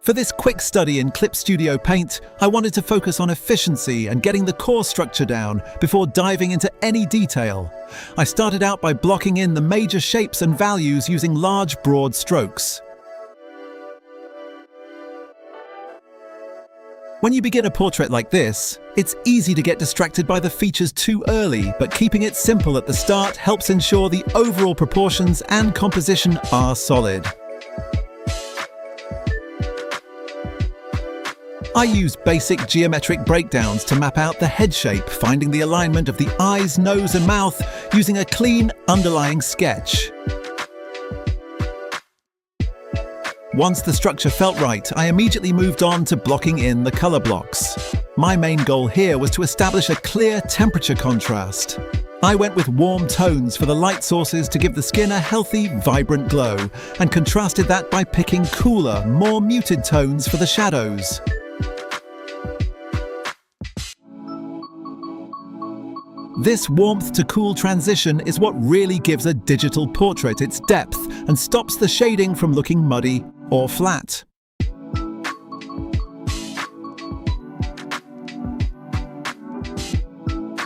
For this quick study in Clip Studio Paint, I wanted to focus on efficiency and getting the core structure down before diving into any detail. I started out by blocking in the major shapes and values using large, broad strokes. When you begin a portrait like this, it's easy to get distracted by the features too early, but keeping it simple at the start helps ensure the overall proportions and composition are solid. I use basic geometric breakdowns to map out the head shape, finding the alignment of the eyes, nose and mouth using a clean underlying sketch. Once the structure felt right, I immediately moved on to blocking in the color blocks. My main goal here was to establish a clear temperature contrast. I went with warm tones for the light sources to give the skin a healthy, vibrant glow, and contrasted that by picking cooler, more muted tones for the shadows. This warmth to cool transition is what really gives a digital portrait its depth and stops the shading from looking muddy or flat.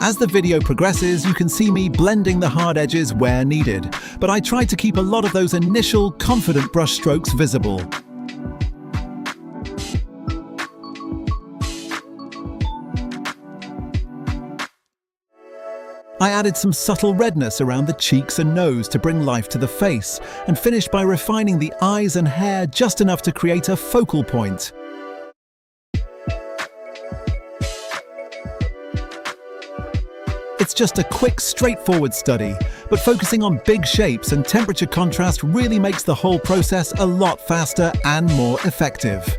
As the video progresses, you can see me blending the hard edges where needed, but I tried to keep a lot of those initial confident brush strokes visible. I added some subtle redness around the cheeks and nose to bring life to the face, and finished by refining the eyes and hair just enough to create a focal point. It's just a quick, straightforward study, but focusing on big shapes and temperature contrast really makes the whole process a lot faster and more effective.